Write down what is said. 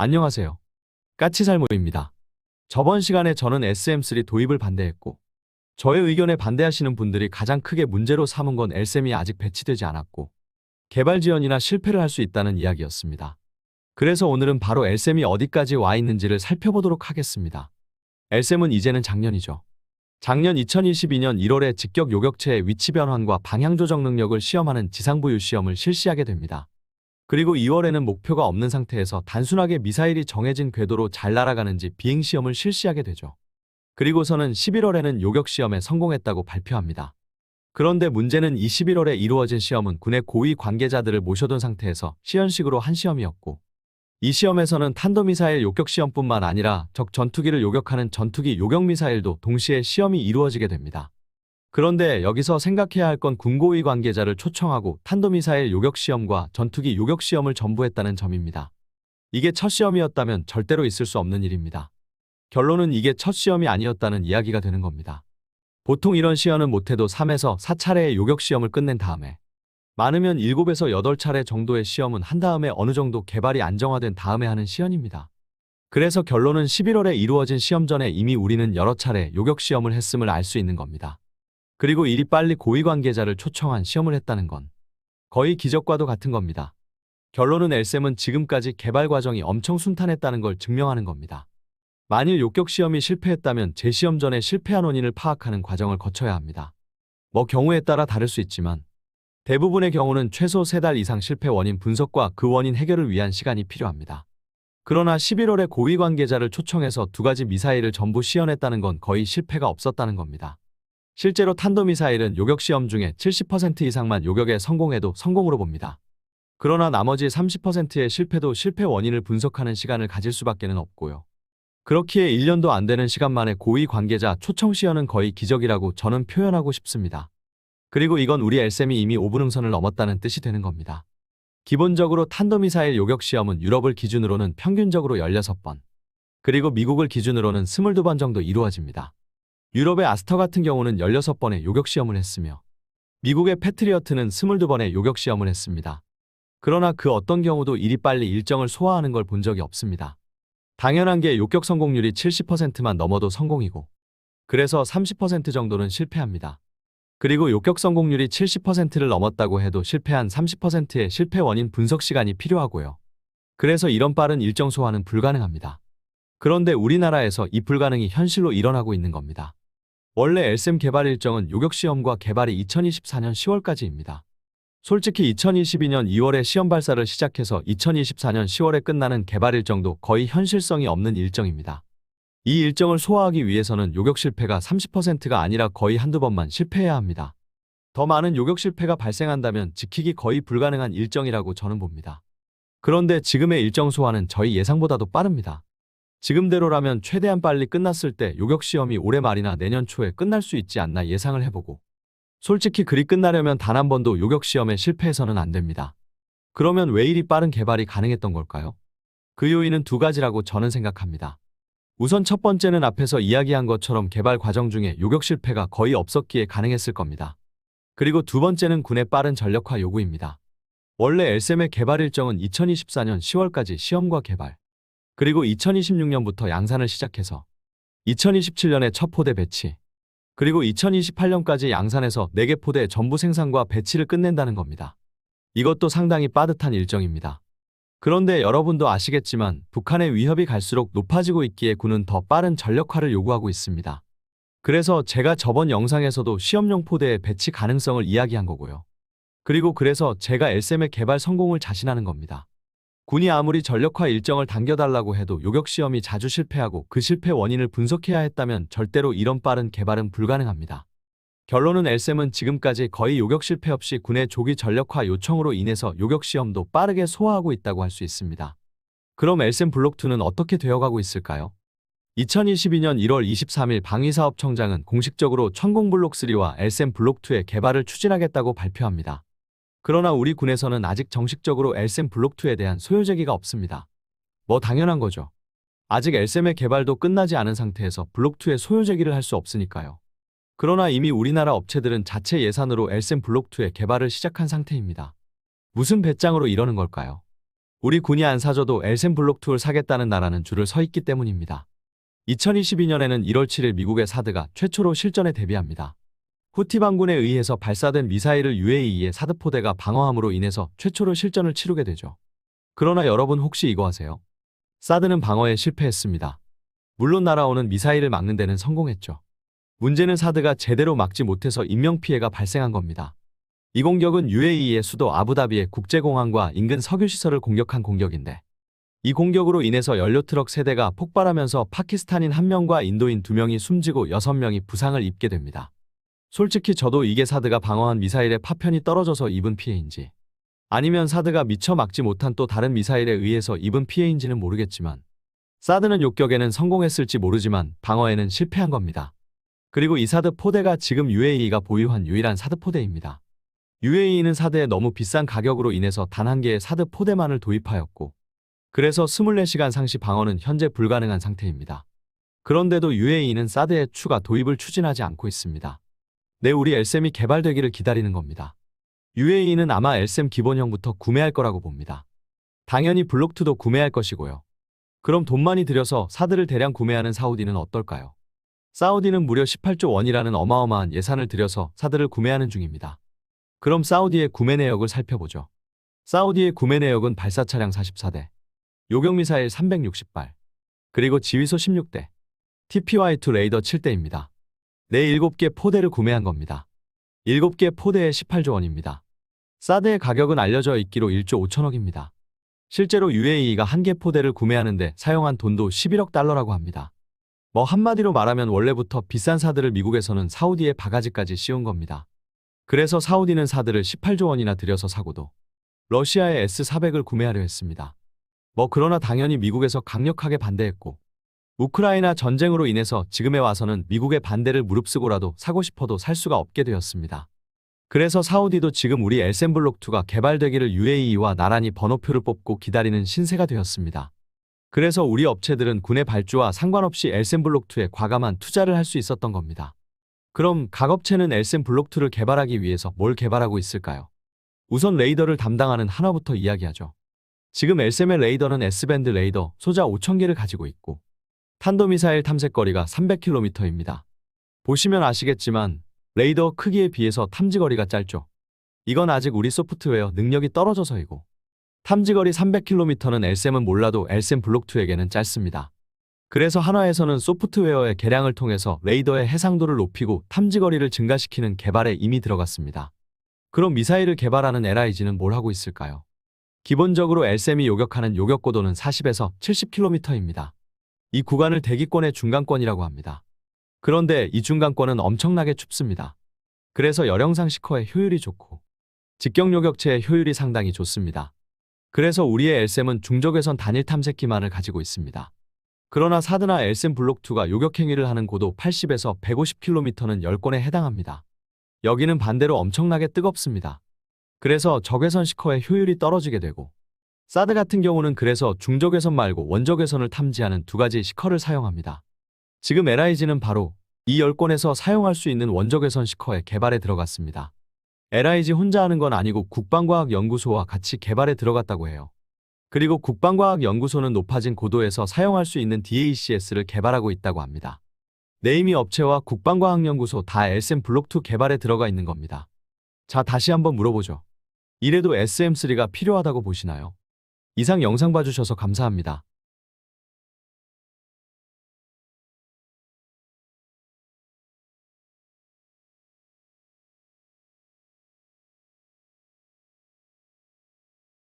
안녕하세요. 까치살모입니다. 저번 시간에 저는 SM3 도입을 반대했고, 저의 의견에 반대하시는 분들이 가장 크게 문제로 삼은 건 LSM이 아직 배치되지 않았고, 개발 지연이나 실패를 할 수 있다는 이야기였습니다. 그래서 오늘은 바로 LSM이 어디까지 와 있는지를 살펴보도록 하겠습니다. LSM은 이제는 작년이죠. 작년 2022년 1월에 직격 요격체의 위치 변환과 방향 조정 능력을 시험하는 지상부유 시험을 실시하게 됩니다. 그리고 2월에는 목표가 없는 상태에서 단순하게 미사일이 정해진 궤도로 잘 날아가는지 비행시험을 실시하게 되죠. 그리고서는 11월에는 요격시험에 성공했다고 발표합니다. 그런데 문제는 이 11월에 이루어진 시험은 군의 고위 관계자들을 모셔둔 상태에서 시연식으로 한 시험이었고, 이 시험에서는 탄도미사일 요격시험뿐만 아니라 적 전투기를 요격하는 전투기 요격미사일도 동시에 시험이 이루어지게 됩니다. 그런데 여기서 생각해야 할 건 군고위 관계자를 초청하고 탄도미사일 요격시험과 전투기 요격시험을 전부 했다는 점입니다. 이게 첫 시험이었다면 절대로 있을 수 없는 일입니다. 결론은 이게 첫 시험이 아니었다는 이야기가 되는 겁니다. 보통 이런 시연은 못해도 3에서 4차례의 요격시험을 끝낸 다음에, 많으면 7에서 8차례 정도의 시험은 한 다음에 어느 정도 개발이 안정화된 다음에 하는 시연입니다. 그래서 결론은 11월에 이루어진 시험 전에 이미 우리는 여러 차례 요격시험을 했음을 알 수 있는 겁니다. 그리고 이리 빨리 고위 관계자를 초청한 시험을 했다는 건 거의 기적과도 같은 겁니다. 결론은 LSM은 지금까지 개발 과정이 엄청 순탄했다는 걸 증명하는 겁니다. 만일 요격 시험이 실패했다면 재시험 전에 실패한 원인을 파악하는 과정을 거쳐야 합니다. 뭐 경우에 따라 다를 수 있지만 대부분의 경우는 최소 3달 이상 실패 원인 분석과 그 원인 해결을 위한 시간이 필요합니다. 그러나 11월에 고위 관계자를 초청해서 2가지 미사일을 전부 시연했다는 건 거의 실패가 없었다는 겁니다. 실제로 탄도미사일은 요격시험 중에 70% 이상만 요격에 성공해도 성공으로 봅니다. 그러나 나머지 30%의 실패도 실패 원인을 분석하는 시간을 가질 수밖에는 없고요. 그렇기에 1년도 안 되는 시간 만에 고위 관계자 초청 시연은 거의 기적이라고 저는 표현하고 싶습니다. 그리고 이건 우리 LSM이 이미 5분응선을 넘었다는 뜻이 되는 겁니다. 기본적으로 탄도미사일 요격시험은 유럽을 기준으로는 평균적으로 16번, 그리고 미국을 기준으로는 22번 정도 이루어집니다. 유럽의 아스터 같은 경우는 16번의 요격시험을 했으며 미국의 패트리어트는 22번의 요격시험을 했습니다. 그러나 그 어떤 경우도 이리 빨리 일정을 소화하는 걸 본 적이 없습니다. 당연한 게 요격 성공률이 70%만 넘어도 성공이고, 그래서 30% 정도는 실패합니다. 그리고 요격 성공률이 70%를 넘었다고 해도 실패한 30%의 실패 원인 분석 시간이 필요하고요. 그래서 이런 빠른 일정 소화는 불가능합니다. 그런데 우리나라에서 이 불가능이 현실로 일어나고 있는 겁니다. 원래 LSM 개발 일정은 요격시험과 개발이 2024년 10월까지입니다. 솔직히 2022년 2월에 시험 발사를 시작해서 2024년 10월에 끝나는 개발 일정도 거의 현실성이 없는 일정입니다. 이 일정을 소화하기 위해서는 요격 실패가 30%가 아니라 거의 한두 번만 실패해야 합니다. 더 많은 요격 실패가 발생한다면 지키기 거의 불가능한 일정이라고 저는 봅니다. 그런데 지금의 일정 소화는 저희 예상보다도 빠릅니다. 지금대로라면 최대한 빨리 끝났을 때 요격시험이 올해 말이나 내년 초에 끝날 수 있지 않나 예상을 해보고, 솔직히 그리 끝나려면 단 한 번도 요격시험에 실패해서는 안 됩니다. 그러면 왜 이리 빠른 개발이 가능했던 걸까요? 그 요인은 2가지라고 저는 생각합니다. 우선 첫 번째는 앞에서 이야기한 것처럼 개발 과정 중에 요격 실패가 거의 없었기에 가능했을 겁니다. 그리고 2번째는 군의 빠른 전력화 요구입니다. 원래 LSM의 개발 일정은 2024년 10월까지 시험과 개발, 그리고 2026년부터 양산을 시작해서 2027년에 첫 포대 배치, 그리고 2028년까지 양산해서 4개 포대 전부 생산과 배치를 끝낸다는 겁니다. 이것도 상당히 빠듯한 일정입니다. 그런데 여러분도 아시겠지만 북한의 위협이 갈수록 높아지고 있기에 군은 더 빠른 전력화를 요구하고 있습니다. 그래서 제가 저번 영상에서도 시험용 포대의 배치 가능성을 이야기한 거고요. 그리고 그래서 제가 LSM의 개발 성공을 자신하는 겁니다. 군이 아무리 전력화 일정을 당겨달라고 해도 요격시험이 자주 실패하고 그 실패 원인을 분석해야 했다면 절대로 이런 빠른 개발은 불가능합니다. 결론은 LSM은 지금까지 거의 요격 실패 없이 군의 조기 전력화 요청으로 인해서 요격시험도 빠르게 소화하고 있다고 할 수 있습니다. 그럼 LSM 블록2는 어떻게 되어가고 있을까요? 2022년 1월 23일 방위사업청장은 공식적으로 천공블록3와 LSM 블록2의 개발을 추진하겠다고 발표합니다. 그러나 우리 군에서는 아직 정식적으로 LSM 블록2에 대한 소요 제기가 없습니다. 뭐 당연한 거죠. 아직 LSM의 개발도 끝나지 않은 상태에서 블록2의 소요 제기를 할 수 없으니까요. 그러나 이미 우리나라 업체들은 자체 예산으로 LSM 블록2의 개발을 시작한 상태입니다. 무슨 배짱으로 이러는 걸까요? 우리 군이 안 사줘도 엘셈 블록2를 사겠다는 나라는 줄을 서 있기 때문입니다. 2022년에는 1월 7일 미국의 사드가 최초로 실전에 데뷔합니다. 후티 반군에 의해서 발사된 미사일을 UAE의 사드 포대가 방어함으로 인해서 최초로 실전을 치르게 되죠. 그러나 여러분 혹시 이거 아세요? 사드는 방어에 실패했습니다. 물론 날아오는 미사일을 막는 데는 성공했죠. 문제는 사드가 제대로 막지 못해서 인명피해가 발생한 겁니다. 이 공격은 UAE의 수도 아부다비의 국제공항과 인근 석유시설을 공격한 공격인데, 이 공격으로 인해서 연료트럭 세대가 폭발하면서 파키스탄인 1명과 인도인 2명이 숨지고 6명이 부상을 입게 됩니다. 솔직히 저도 이게 사드가 방어한 미사일의 파편이 떨어져서 입은 피해인지, 아니면 사드가 미처 막지 못한 또 다른 미사일에 의해서 입은 피해인지는 모르겠지만, 사드는 욕격에는 성공했을지 모르지만 방어에는 실패한 겁니다. 그리고 이 사드 포대가 지금 UAE가 보유한 유일한 사드 포대입니다. UAE는 사드에 너무 비싼 가격으로 인해서 단 한 개의 사드 포대만을 도입하였고, 그래서 24시간 상시 방어는 현재 불가능한 상태입니다. 그런데도 UAE는 사드의 추가 도입을 추진하지 않고 있습니다. 우리 엘셈이 개발되기를 기다리는 겁니다. UAE는 아마 엘셈 기본형부터 구매할 거라고 봅니다. 당연히 블록2도 구매할 것이고요. 그럼 돈 많이 들여서 사드를 대량 구매하는 사우디는 어떨까요? 사우디는 무려 18조 원이라는 어마어마한 예산을 들여서 사드를 구매하는 중입니다. 그럼 사우디의 구매 내역을 살펴보죠. 사우디의 구매 내역은 발사차량 44대, 요격미사일 360발, 그리고 지휘소 16대, TPY-2 레이더 7대입니다. 7개 포대를 구매한 겁니다. 7개 포대에 18조 원입니다. 사드의 가격은 알려져 있기로 1조 5천억입니다. 실제로 UAE가 한 개 포대를 구매하는데 사용한 돈도 11억 달러라고 합니다. 한마디로 말하면 원래부터 비싼 사드를 미국에서는 사우디에 바가지까지 씌운 겁니다. 그래서 사우디는 사드를 18조 원이나 들여서 사고도 러시아의 S-400을 구매하려 했습니다. 그러나 당연히 미국에서 강력하게 반대했고, 우크라이나 전쟁으로 인해서 지금에 와서는 미국의 반대를 무릅쓰고라도 사고 싶어도 살 수가 없게 되었습니다. 그래서 사우디도 지금 우리 엘셈 블록2가 개발되기를 UAE와 나란히 번호표를 뽑고 기다리는 신세가 되었습니다. 그래서 우리 업체들은 군의 발주와 상관없이 엘셈 블록2에 과감한 투자를 할 수 있었던 겁니다. 그럼 각 업체는 엘셈 블록2를 개발하기 위해서 뭘 개발하고 있을까요? 우선 레이더를 담당하는 한화부터 이야기하죠. 지금 엘셈의 레이더는 S밴드 레이더 소자 5,000개를 가지고 있고, 탄도미사일 탐색거리가 300km입니다. 보시면 아시겠지만 레이더 크기에 비해서 탐지거리가 짧죠. 이건 아직 우리 소프트웨어 능력이 떨어져서이고, 탐지거리 300km는 엘셈은 몰라도 엘셈 블록2에게는 짧습니다. 그래서 한화에서는 소프트웨어의 개량을 통해서 레이더의 해상도를 높이고 탐지거리를 증가시키는 개발에 이미 들어갔습니다. 그럼 미사일을 개발하는 LIG는 뭘 하고 있을까요? 기본적으로 엘셈이 요격하는 요격고도는 40에서 70km입니다. 이 구간을 대기권의 중간권이라고 합니다. 그런데 이 중간권은 엄청나게 춥습니다. 그래서 열영상 시커의 효율이 좋고 직경 요격체의 효율이 상당히 좋습니다. 그래서 우리의 엘셈은 중적외선 단일 탐색기만을 가지고 있습니다. 그러나 사드나 엘셈 블록2가 요격행위를 하는 고도 80에서 150km는 10권에 해당합니다. 여기는 반대로 엄청나게 뜨겁습니다. 그래서 적외선 시커의 효율이 떨어지게 되고, 사드 같은 경우는 그래서 중적외선 말고 원적외선을 탐지하는 두 가지 시커를 사용합니다. 지금 LIG는 바로 이 10권에서 사용할 수 있는 원적외선 시커의 개발에 들어갔습니다. LIG 혼자 하는 건 아니고 국방과학연구소와 같이 개발에 들어갔다고 해요. 그리고 국방과학연구소는 높아진 고도에서 사용할 수 있는 DACS를 개발하고 있다고 합니다. 네이미 업체와 국방과학연구소 다 엘셈 블록2 개발에 들어가 있는 겁니다. 자, 다시 한번 물어보죠. 이래도 SM3가 필요하다고 보시나요? 이상 영상 봐주셔서 감사합니다.